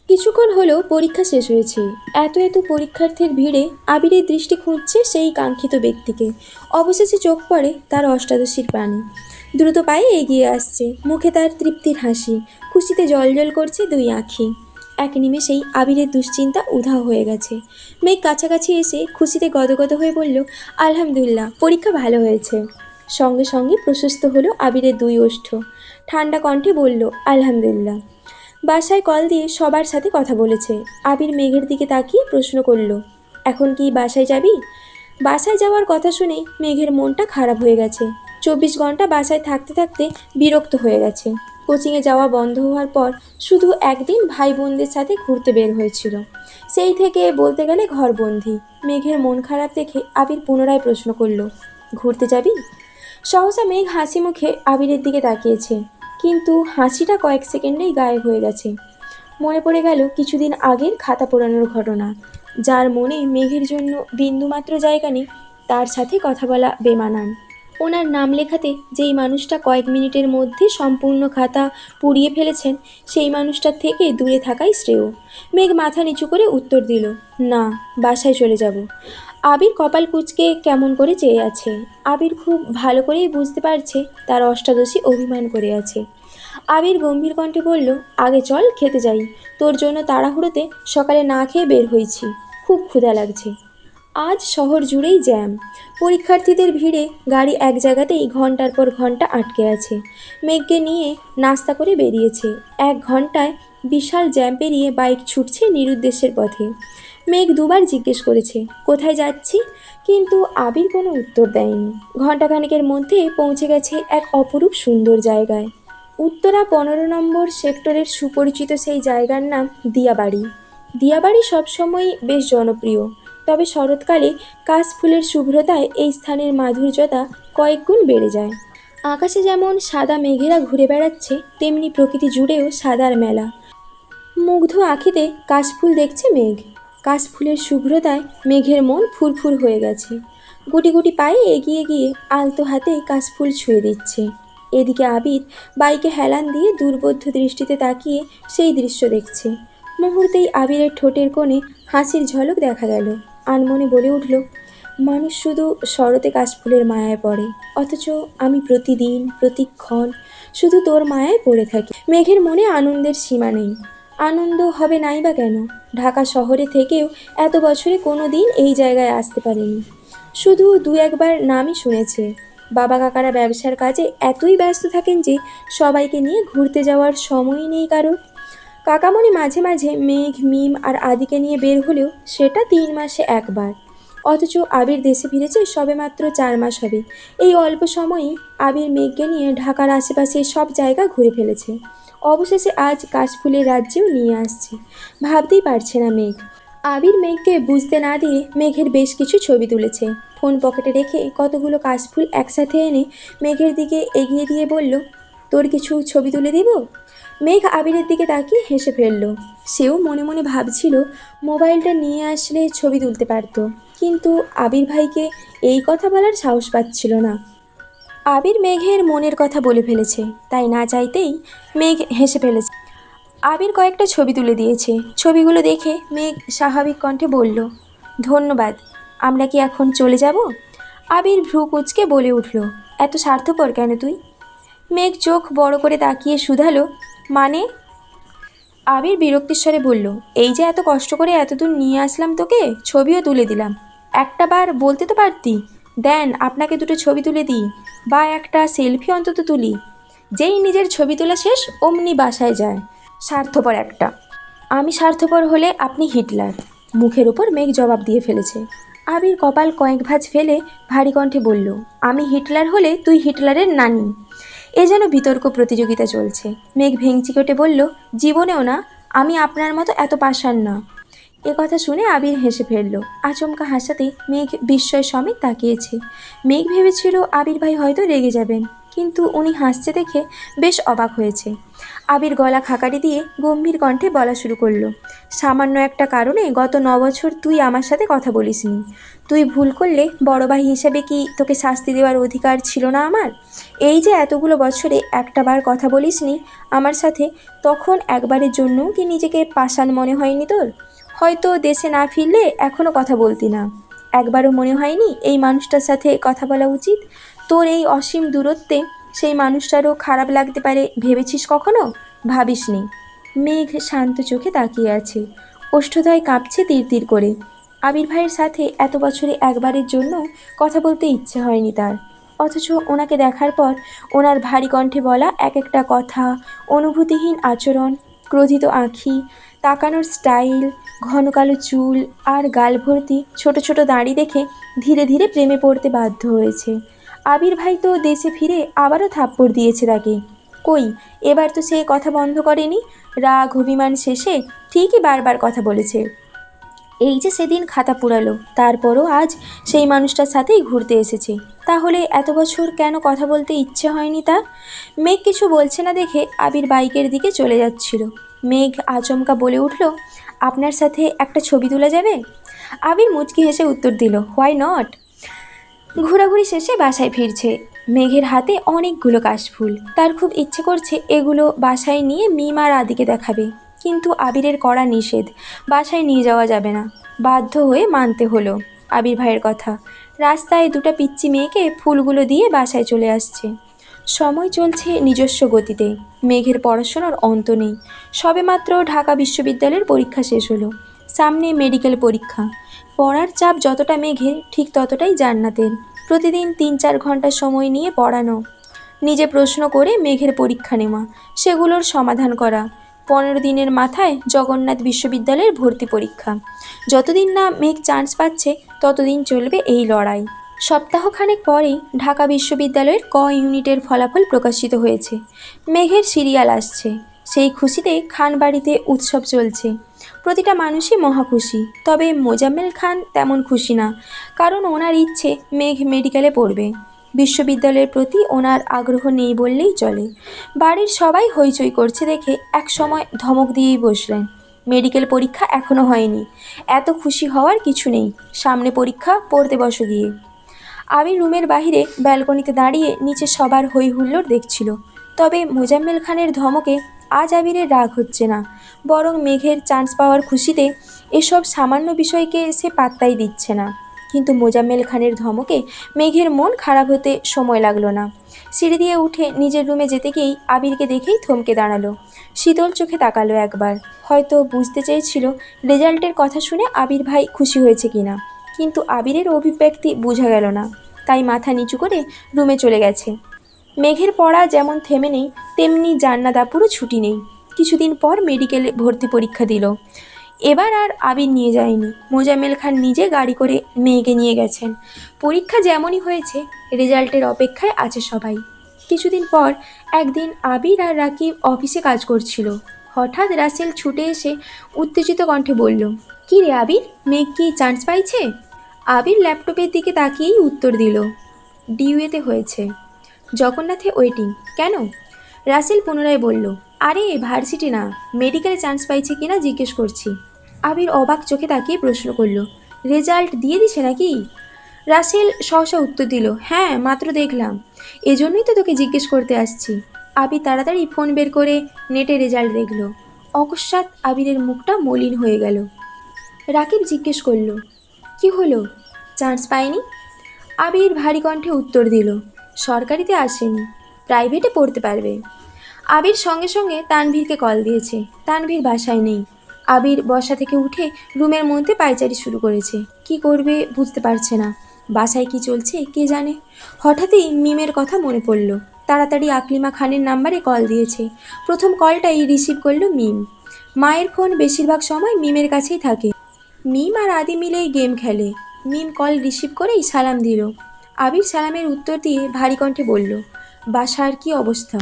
কিছুক্ষণ হলো পরীক্ষা শেষ হয়েছে। এত এত পরীক্ষার্থীর ভিড়ে আবিরের দৃষ্টি খুঁজছে সেই কাঙ্ক্ষিত ব্যক্তিকে। অবশেষে চোখ পড়ে তার অষ্টাদশীর প্রাণী। দ্রুত পায়ে এগিয়ে আসছে, মুখে তার তৃপ্তির হাসি, খুশিতে জলজল করছে দুই আঁখি। এক নিমেষেই আবিরের দুশ্চিন্তা উধাও হয়ে গেছে। মেঘ কাছাকাছি এসে খুশিতে গদগদ হয়ে বলল, আলহামদুলিল্লাহ, পরীক্ষা ভালো হয়েছে। সঙ্গে সঙ্গে প্রশস্ত হলো আবিরের দুই ওষ্ঠ। ঠান্ডা কণ্ঠে বলল, আলহামদুলিল্লাহ। বাসায় কল দিয়ে সবার সাথে কথা বলেছে। আবির মেঘের দিকে তাকিয়ে প্রশ্ন করল, এখন কি বাসায় যাবি? বাসায় যাওয়ার কথা শুনে মেঘের মনটা খারাপ হয়ে গেছে। 24 ঘন্টা বাসায় থাকতে থাকতে বিরক্ত হয়ে গেছে। কোচিংয়ে যাওয়া বন্ধ হওয়ার পর শুধু একদিন ভাই বোনদের সাথে ঘুরতে বের হয়েছিল। সেই থেকে বলতে গেলে ঘরবন্দি। মেঘের মন খারাপ দেখে আবির পুনরায় প্রশ্ন করল, ঘুরতে যাবি? সহসা মেঘ হাসি মুখে আবিরের দিকে তাকিয়েছে, কিন্তু হাসিটা কয়েক সেকেন্ডেই গায়েব হয়ে গেছে। মনে পড়ে গেল কিছুদিন আগের খাতা পোড়ানোর ঘটনা। যার মনে মেঘের জন্য বিন্দুমাত্র জায়গা নেই, তার সাথে কথা বলা বেমানান। ওনার নাম লেখাতে যেই মানুষটা কয়েক মিনিটের মধ্যে সম্পূর্ণ খাতা পুড়িয়ে ফেলেছেন, সেই মানুষটার থেকে দূরে থাকাই শ্রেয়। মেঘ মাথা নিচু করে উত্তর দিল, না, বাসায় চলে যাব। আবির কপাল কুঁচকে কেমন করে চেয়ে আছে। আবির খুব ভালো করেই বুঝতে পারছে তার অষ্টাদশী অভিমান করে আছে। আবির গম্ভীর কণ্ঠে বলল, আগে চল খেতে যাই, তোর জন্য তাড়াহুড়োতে সকালে না খেয়ে বের হয়েছি, খুব ক্ষুধা লাগছে। আজ শহর জুড়েই জ্যাম। পরীক্ষার্থীদের ভিড়ে গাড়ি এক জায়গাতেই ঘন্টার পর ঘন্টা আটকে আছে। মেঘকে নিয়ে নাস্তা করে বেরিয়েছে। 1 ঘন্টায় বিশাল জ্যাম পেরিয়ে বাইক ছুটছে নিরুদ্দেশের পথে। মেঘ দুবার জিজ্ঞেস করেছে, কোথায় যাচ্ছি, কিন্তু আবির কোনো উত্তর দেয়নি। ঘণ্টাখানেকের মধ্যে পৌঁছে গেছে এক অপরূপ সুন্দর জায়গায়। উত্তরা 15 নম্বর সেক্টরের সুপরিচিত সেই জায়গার নাম দিয়াবাড়ি। দিয়াবাড়ি সবসময়ই বেশ জনপ্রিয়, তবে শরৎকালে কাশফুলের শুভ্রতায় এই স্থানের মাধুর্যতা কয়েক গুণ বেড়ে যায়। আকাশে যেমন সাদা মেঘেরা ঘুরে বেড়াচ্ছে, তেমনি প্রকৃতি জুড়েও সাদার মেলা। মুগ্ধ আঁখিতে কাশফুল দেখছে মেঘ। কাশফুলের শুভ্রতায় মেঘের মন ফুরফুর হয়ে গেছে। গুটি গুটি পায়ে এগিয়ে গিয়ে আলতো হাতে কাশফুল ছুঁয়ে দিচ্ছে। এদিকে আবির বাইকে হেলান দিয়ে দুর্বোধ্য দৃষ্টিতে তাকিয়ে সেই দৃশ্য দেখছে। মুহূর্তেই আবিরের ঠোঁটের কোণে হাসির ঝলক দেখা গেল। আনমনে বলে উঠল, মানুষ শুধু শরতে কাশফুলের মায়ায় পড়ে, অথচ আমি প্রতিদিন প্রতিক্ষণ শুধু তোর মায়ায় পড়ে থাকি। মেঘের মনে আনন্দের সীমা নেই। আনন্দ হবে নাই বা কেন? ঢাকা শহরে থেকেও এত বছরে কোনো দিন এই জায়গায় আসতে পারেনি। শুধু 2-1বার নামই শুনেছে। বাবা কাকারা ব্যবসার কাজে এতই ব্যস্ত থাকেন যে সবাইকে নিয়ে ঘুরতে যাওয়ার সময়ই নেই কারোর। কাকামণি মাঝে মাঝে মেঘ, মিম আর আদিকে নিয়ে বের হলেও সেটা 3 মাসে একবার। অথচ আবির দেশে ফিরেছে সবেমাত্র 4 মাস হবে। এই অল্প সময়েই আবির মেঘকে নিয়ে ঢাকার আশেপাশে সব জায়গা ঘুরে ফেলেছে। অবশেষে আজ কাশফুলের রাজ্যেও নিয়ে আসছে। ভাবতেই পারছে না মেঘ। আবির মেঘকে বুঝতে না দিয়ে মেঘের বেশ কিছু ছবি তুলেছে। ফোন পকেটে রেখে কতগুলো কাশফুল একসাথে এনে মেঘের দিকে এগিয়ে দিয়ে বলল, তোর কিছু ছবি তুলে দিব? মেঘ আবিরের দিকে তাকিয়ে হেসে ফেলল। সেও মনে মনে ভাবছিল মোবাইলটা নিয়ে আসলে ছবি তুলতে পারত, কিন্তু আবির ভাইকে এই কথা বলার সাহস পাচ্ছিল না। আবির মেঘের মনের কথা বলে ফেলেছে, তাই না চাইতেই মেঘ হেসে ফেলেছে। আবির কয়েকটা ছবি তুলে দিয়েছে। ছবিগুলো দেখে মেঘ স্বাভাবিক কণ্ঠে বলল, ধন্যবাদ, আমরা কি এখন চলে যাব? আবির ভ্রু কুঁচকে বলে উঠল, এত স্বার্থপর কেন তুই? মেঘ চোখ বড় করে তাকিয়ে শুধালো, মানে? আবির বিরক্তির স্বরে বলল, এই যে এত কষ্ট করে এতদূর নিয়ে আসলাম তোকে, ছবিও তুলে দিলাম, একটা বার বলতে তো পারতি, দেন আপনাকে দুটো ছবি তুলে দিই, বা একটা সেলফি অন্তত তুলি। যেই নিজের ছবি তোলা শেষ অমনি বাসায় যায়, স্বার্থপর একটা। আমি স্বার্থপর হলে আপনি হিটলার। মুখের উপর মেঘ জবাব দিয়ে ফেলেছে। আবির কপাল কয়েক ভাঁজ ফেলে ভারী কণ্ঠে বলল, আমি হিটলার হলে তুই হিটলারের নানি। এ যেন বিতর্ক প্রতিযোগিতা চলছে। মেঘ ভেঙচি কেটে বলল, জীবনেও না, আমি আপনার মতো এত পাষাণ না। এ কথা শুনে আবির হেসে ফেলল। আচমকা হাসাতে মেঘ বিস্ময় সমেত তাকিয়েছে। মেঘ ভেবেছিল আবির ভাই হয়তো রেগে যাবেন, কিন্তু উনি হাসছে দেখে বেশ অবাক হয়েছে। আবির গলা খাকারি দিয়ে গম্ভীর কণ্ঠে বলা শুরু করলো, সামান্য একটা কারণে গত 9 বছর তুই আমার সাথে কথা বলিসনি। তুই ভুল করলে বড় ভাই হিসেবে কি তোকে শাস্তি দেওয়ার অধিকার ছিল না আমার? এই যে এতগুলো বছরে একটাবার কথা বলিসনি আমার সাথে, তখন একবারের জন্য কি নিজেকে পাষাণ মনে হয়নি তোর? হয়তো দেশে না ফিরলে এখনও কথা বলতি না। একবারও মনে হয়নি এই মানুষটার সাথে কথা বলা উচিত? তোর এই অসীম দূরত্বে সেই মানুষটারও খারাপ লাগতে পারে ভেবেছিস কখনো? ভাবিসনি। মেঘ শান্ত চোখে তাকিয়ে আছে, ওষ্ঠদ্বয় কাঁপছে তীর করে। আবির ভাইয়ের সাথে এত বছরে একবারের জন্য কথা বলতে ইচ্ছে হয়নি তার, অথচ ওনাকে দেখার পর ওনার ভারী কণ্ঠে বলা এক একটা কথা, অনুভূতিহীন আচরণ, ক্রোধিত আঁখি, তাকানোর স্টাইল, ঘন কালো চুল আর গাল ভর্তি ছোট ছোট দাড়ি দেখে ধীরে ধীরে প্রেমে পড়তে বাধ্য হয়েছে। আবির ভাই তো দেশে ফিরে আবারও থাপ্পড় দিয়েছে তাকে। কই, এবার তো সে কথা বন্ধ করেনি। রাগ অভিমান শেষে ঠিকই বারবার কথা বলেছে। এই যে সেদিন খাতা পুরালো, তারপরও আজ সেই মানুষটার সাথেই ঘুরতে এসেছে। তাহলে এত বছর কেন কথা বলতে ইচ্ছে হয়নি তার? মেঘ কিছু বলছে না দেখে আবির বাইকের দিকে চলে যাচ্ছিল। মেঘ আচমকা বলে উঠল, আপনার সাথে একটা ছবি তোলা যাবে? আবির মুচকি হেসে উত্তর দিল, হোয়াই নট। ঘোরাঘুরি শেষে বাসায় ফিরছে। মেঘের হাতে অনেকগুলো কাশফুল। তার খুব ইচ্ছে করছে এগুলো বাসায় নিয়ে মিম আর আদিকে দেখাবে, কিন্তু আবিরের কড়া নিষেধ, বাসায় নিয়ে যাওয়া যাবে না। বাধ্য হয়ে মানতে হলো আবির ভাইয়ের কথা। রাস্তায় দুটো পিচ্চি মেয়েকে ফুলগুলো দিয়ে বাসায় চলে আসছে। সময় চলছে নিজস্ব গতিতে। মেঘের পড়াশোনার অন্ত নেই। সবেমাত্র ঢাকা বিশ্ববিদ্যালয়ের পরীক্ষা শেষ হলো। সামনে মেডিকেল পরীক্ষা। পড়ার চাপ যতটা মেঘের, ঠিক ততটাই জান্নাতের। প্রতিদিন 3-4 ঘন্টা সময় নিয়ে পড়ানো, নিজে প্রশ্ন করে মেঘের পরীক্ষা নেওয়া, সেগুলোর সমাধান করা। 15 দিনের মাথায় জগন্নাথ বিশ্ববিদ্যালয়ের ভর্তি পরীক্ষা। যতদিন না মেঘ চান্স পাচ্ছে ততদিন চলবে এই লড়াই। সপ্তাহখানেক পরেই ঢাকা বিশ্ববিদ্যালয়ের ইউনিটের ফলাফল প্রকাশিত হয়েছে। মেঘের সিরিয়াল আসছে। সেই খুশিতে খানবাড়িতে উৎসব চলছে। প্রতিটা মানুষই মহা খুশি, তবে মোজাম্মেল খান তেমন খুশি না, কারণ ওনার ইচ্ছে মেঘ মেডিকেলে পড়বে। বিশ্ববিদ্যালয়ের প্রতি ওনার আগ্রহ নেই বললেই চলে। বাড়ির সবাই হইচই করছে দেখে এক সময় ধমক দিয়েই বসলেন, মেডিকেল পরীক্ষা এখনও হয়নি, এত খুশি হওয়ার কিছু নেই, সামনে পরীক্ষা, পড়তে বসো গিয়ে। আবির রুমের বাইরে ব্যালকনিতে দাঁড়িয়ে নিচে সবার হই হুল্লোড় দেখছিল। তবে মোজাম্মেল খানের ধমকে আজ আবিরের রাগ হচ্ছে না, বরং মেঘের চান্স পাওয়ার খুশিতে এসব সামান্য বিষয়কে সে পাত্তাই দিচ্ছে না। কিন্তু মোজাম্মেল খানের ধমকে মেঘের মন খারাপ হতে সময় লাগলো না। সিঁড়ি দিয়ে উঠে নিজের রুমে যেতে গিয়েই আবিরকে দেখেই থমকে দাঁড়ালো। শীতল চোখে তাকালো একবার, হয়তো বুঝতে চেয়েছিল রেজাল্টের কথা শুনে আবির ভাই খুশি হয়েছে কিনা। কিন্তু আবিরের অভিব্যক্তি বোঝা গেল না, তাই মাথা নিচু করে রুমে চলে গেছে। মেঘের পড়া যেমন থেমে নেই, তেমনি জান্নাত আপুরও ছুটি নেই। কিছুদিন পর মেডিকেলে ভর্তি পরীক্ষা দিল। এবার আর আবির নিয়ে যায়নি, মোজাম্মেল খান নিজে গাড়ি করে মেয়েকে নিয়ে গেছেন। পরীক্ষা যেমনই হয়েছে, রেজাল্টের অপেক্ষায় আছে সবাই। কিছুদিন পর একদিন আবির আর রাকিব অফিসে কাজ করছিল। হঠাৎ রাসেল ছুটে এসে উত্তেজিত কণ্ঠে বলল, কী রে আবির, মেঘ কি চান্স পাইছে? আবির ল্যাপটপের দিকে তাকিয়েই উত্তর দিল, ডিউএতে হয়েছে, জগন্নাথে ওয়েটিং। কেন? রাসেল পুনরায় বলল, আরে ভার্সিটি না, মেডিকেলে চান্স পাইছে কিনা জিজ্ঞেস করছি। আবির অবাক চোখে তাকিয়ে প্রশ্ন করল, রেজাল্ট দিয়ে দিছে নাকি? রাসেল সহসা উত্তর দিল, হ্যাঁ মাত্র দেখলাম, এজন্যই তো তোকে জিজ্ঞেস করতে আসছি। আবির তাড়াতাড়ি ফোন বের করে নেটে রেজাল্ট দেখল। অকস্মাৎ আবিরের মুখটা মলিন হয়ে গেল। রাকিব জিজ্ঞেস করল, কি হলো, চান্স পায়নি? আবির ভারী কণ্ঠে উত্তর দিল, সরকারিতে আসেনি, প্রাইভেটে পড়তে পারবে। আবির সঙ্গে সঙ্গে তানভীরকে কল দিয়েছে। তানভীর বাসায় নেই। আবির বসা থেকে উঠে রুমের মধ্যে পায়চারি শুরু করেছে। কি করবে বুঝতে পারছে না। বাসায় কি চলছে কে জানে। হঠাৎই মিমের কথা মনে পড়ল। তাড়াতাড়ি আকলিমা খানের নাম্বারে কল দিয়েছে। প্রথম কলটাই রিসিভ করলো মিম। মায়ের ফোন বেশিরভাগ সময় মিমের কাছেই থাকে। মিম আর আদি মিলেই গেম খেলে। মিম কল রিসিভ করেই সালাম দিল। আবির সালামের উত্তর দিয়ে ভারী কণ্ঠে বলল, বাসার কি অবস্থা?